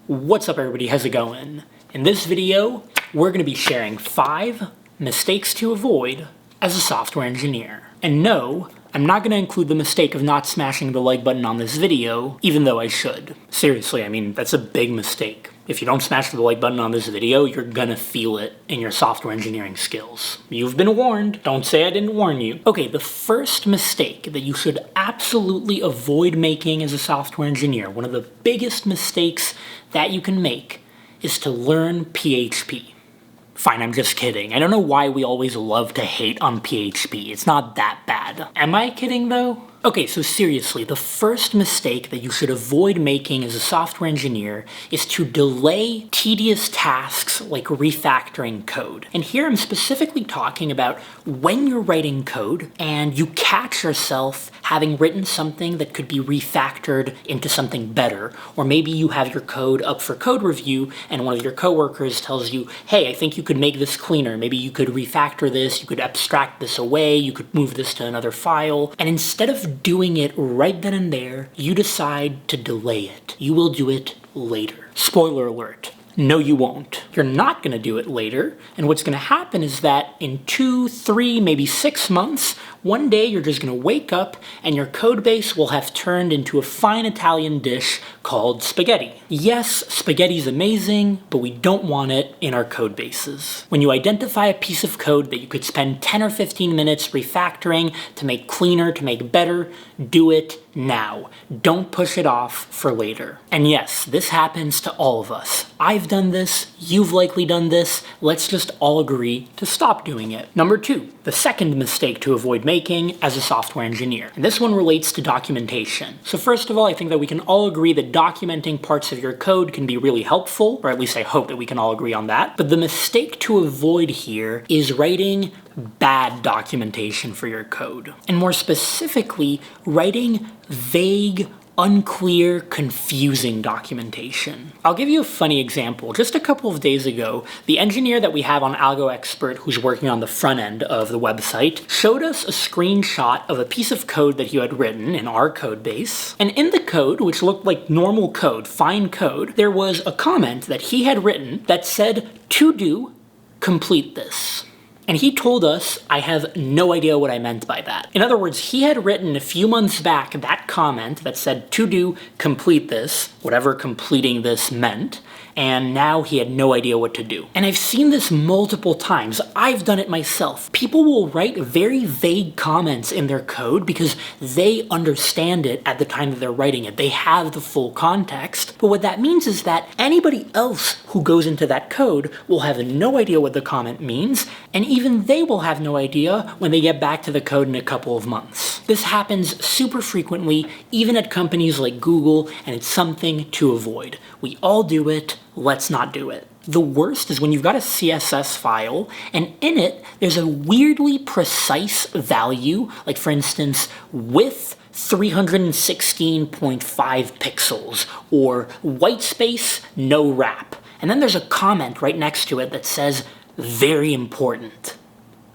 What's up everybody, how's it going? In this video, we're going to be sharing 5 mistakes to avoid as a software engineer. And no, I'm not going to include the mistake of not smashing the like button on this video, even though I should. Seriously, I mean, that's a big mistake. If you don't smash the like button on this video, you're gonna feel it in your software engineering skills. You've been warned. Don't say I didn't warn you. Okay, the first mistake that you should absolutely avoid making as a software engineer, one of the biggest mistakes that you can make, is to learn PHP. Fine, I'm just kidding. I don't know why we always love to hate on PHP. It's not that bad. Am I kidding though? Okay, so seriously, the first mistake that you should avoid making as a software engineer is to delay tedious tasks like refactoring code. And here I'm specifically talking about when you're writing code and you catch yourself having written something that could be refactored into something better, or maybe you have your code up for code review and one of your coworkers tells you, hey, I think you could make this cleaner. Maybe you could refactor this, you could abstract this away, you could move this to another file. And instead of doing it right then and there, you decide to delay it. You will do it later. Spoiler alert. No, you won't. You're not going to do it later, and what's going to happen is that in 2, 3, maybe 6 months, one day you're just going to wake up and your code base will have turned into a fine Italian dish called spaghetti. Yes, spaghetti's amazing, but we don't want it in our code bases. When you identify a piece of code that you could spend 10 or 15 minutes refactoring to make cleaner, to make better, do it now. Don't push it off for later. And yes, this happens to all of us. I've done this, you've likely done this, let's just all agree to stop doing it. Number 2, the second mistake to avoid making as a software engineer. And this one relates to documentation. So first of all, I think that we can all agree that documenting parts of your code can be really helpful, or at least I hope that we can all agree on that. But the mistake to avoid here is writing bad documentation for your code. And more specifically, writing vague, unclear, confusing documentation. I'll give you a funny example. Just a couple of days ago, the engineer that we have on Algo Expert who's working on the front end of the website showed us a screenshot of a piece of code that he had written in our code base. And in the code, which looked like normal code, fine code, there was a comment that he had written that said, "To do, complete this." And he told us, I have no idea what I meant by that. In other words, he had written a few months back that comment that said, "To do, complete this," whatever completing this meant, and now he had no idea what to do. And I've seen this multiple times. I've done it myself. People will write very vague comments in their code because they understand it at the time that they're writing it. They have the full context. But what that means is that anybody else who goes into that code will have no idea what the comment means, and even they will have no idea when they get back to the code in a couple of months. This happens super frequently, even at companies like Google, and it's something to avoid. We all do it. Let's not do it. The worst is when you've got a CSS file, and in it, there's a weirdly precise value, like for instance, width 316.5 pixels, or white space, no wrap. And then there's a comment right next to it that says, "Very important."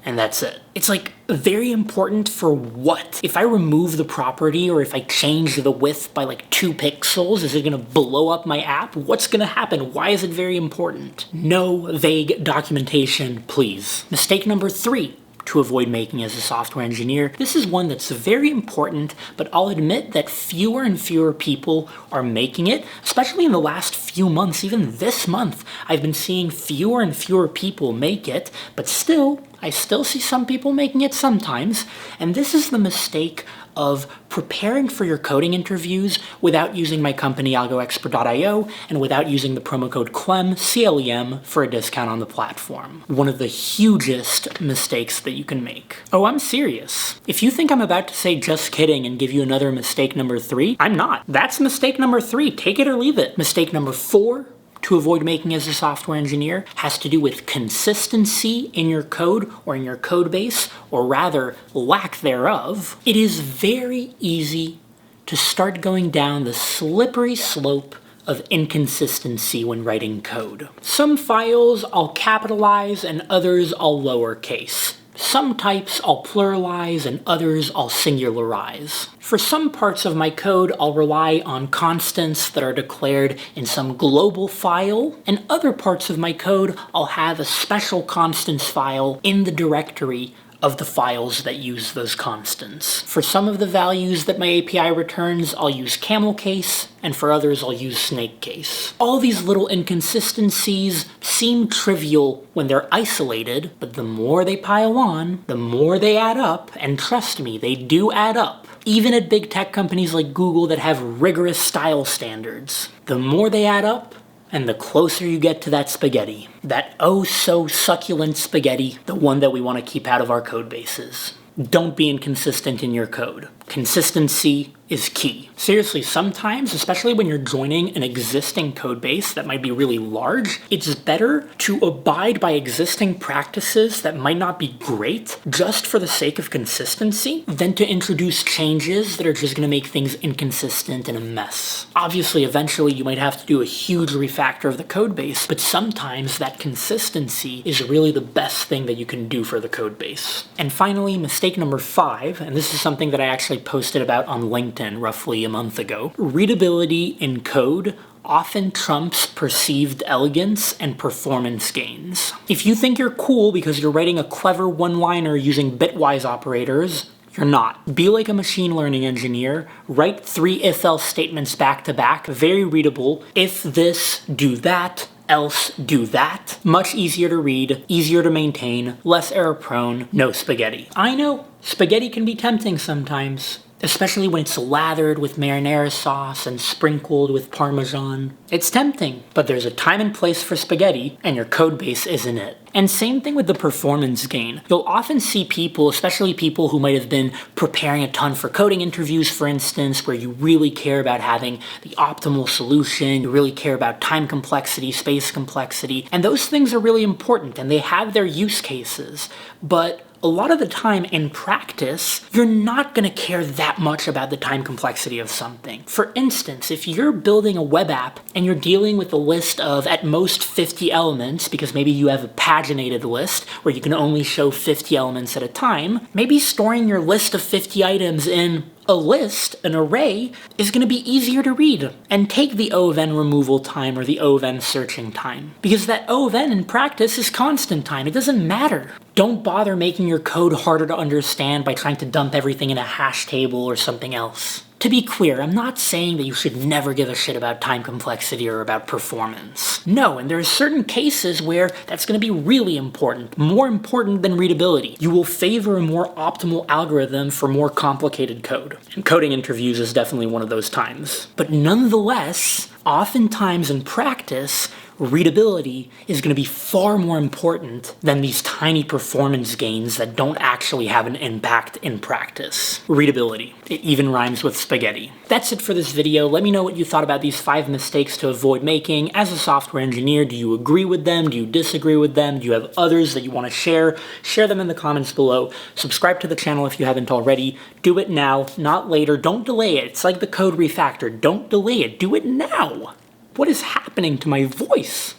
And that's it. It's like, very important for what? If I remove the property or if I change the width by like 2 pixels, is it gonna blow up my app? What's gonna happen? Why is it very important? No vague documentation, please. Mistake number 3 to avoid making as a software engineer. This is one that's very important, but I'll admit that fewer and fewer people are making it, especially in the last few months. Even this month, I've been seeing fewer and fewer people make it, but still, I still see some people making it sometimes, and this is the mistake of preparing for your coding interviews without using my company algoexpert.io and without using the promo code CLEM, C-L-E-M, for a discount on the platform. One of the hugest mistakes that you can make. Oh, I'm serious. If you think I'm about to say just kidding and give you another mistake number 3, I'm not. That's mistake number 3. Take it or leave it. Mistake number 4 to avoid making as a software engineer has to do with consistency in your code or in your code base, or rather, lack thereof. It is very easy to start going down the slippery slope of inconsistency when writing code. Some files I'll capitalize and others I'll lowercase. Some types I'll pluralize and others I'll singularize. For some parts of my code, I'll rely on constants that are declared in some global file, and other parts of my code, I'll have a special constants file in the directory of the files that use those constants. For some of the values that my API returns, I'll use camel case, and for others, I'll use snake case. All these little inconsistencies seem trivial when they're isolated, but the more they pile on, the more they add up, and trust me, they do add up. Even at big tech companies like Google that have rigorous style standards, the more they add up, and the closer you get to that spaghetti. That oh-so-succulent spaghetti, the one that we want to keep out of our code bases. Don't be inconsistent in your code. Consistency is key. Seriously, sometimes, especially when you're joining an existing code base that might be really large, it's better to abide by existing practices that might not be great just for the sake of consistency than to introduce changes that are just going to make things inconsistent and a mess. Obviously, eventually you might have to do a huge refactor of the code base, but sometimes that consistency is really the best thing that you can do for the code base. And finally, mistake number 5, and this is something that I actually posted about on LinkedIn roughly a month ago. Readability in code often trumps perceived elegance and performance gains. If you think you're cool because you're writing a clever one-liner using bitwise operators, you're not. Be like a machine learning engineer, write 3 if-else statements back to back, very readable. If this, do that, else do that. Much easier to read, easier to maintain, less error prone, no spaghetti. I know, spaghetti can be tempting sometimes, especially when it's lathered with marinara sauce and sprinkled with Parmesan. It's tempting, but there's a time and place for spaghetti, and your code base isn't it. And same thing with the performance gain. You'll often see people, especially people who might have been preparing a ton for coding interviews, for instance, where you really care about having the optimal solution, you really care about time complexity, space complexity, and those things are really important, and they have their use cases, but a lot of the time in practice, you're not going to care that much about the time complexity of something. For instance, if you're building a web app and you're dealing with a list of at most 50 elements, because maybe you have a paginated list where you can only show 50 elements at a time, maybe storing your list of 50 items in a list, an array, is going to be easier to read and take the O of n removal time or the O of n searching time. Because that O of n in practice is constant time. It doesn't matter. Don't bother making your code harder to understand by trying to dump everything in a hash table or something else. To be clear, I'm not saying that you should never give a shit about time complexity or about performance. No, and there are certain cases where that's going to be really important, more important than readability. You will favor a more optimal algorithm for more complicated code. And coding interviews is definitely one of those times. But nonetheless, oftentimes in practice, readability is going to be far more important than these tiny performance gains that don't actually have an impact in practice. Readability. It even rhymes with spaghetti. That's it for this video. Let me know what you thought about these 5 mistakes to avoid making. As a software engineer, do you agree with them? Do you disagree with them? Do you have others that you want to share? Share them in the comments below. Subscribe to the channel if you haven't already. Do it now, not later. Don't delay it. It's like the code refactor. Don't delay it. Do it now. What is happening to my voice?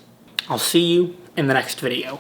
I'll see you in the next video.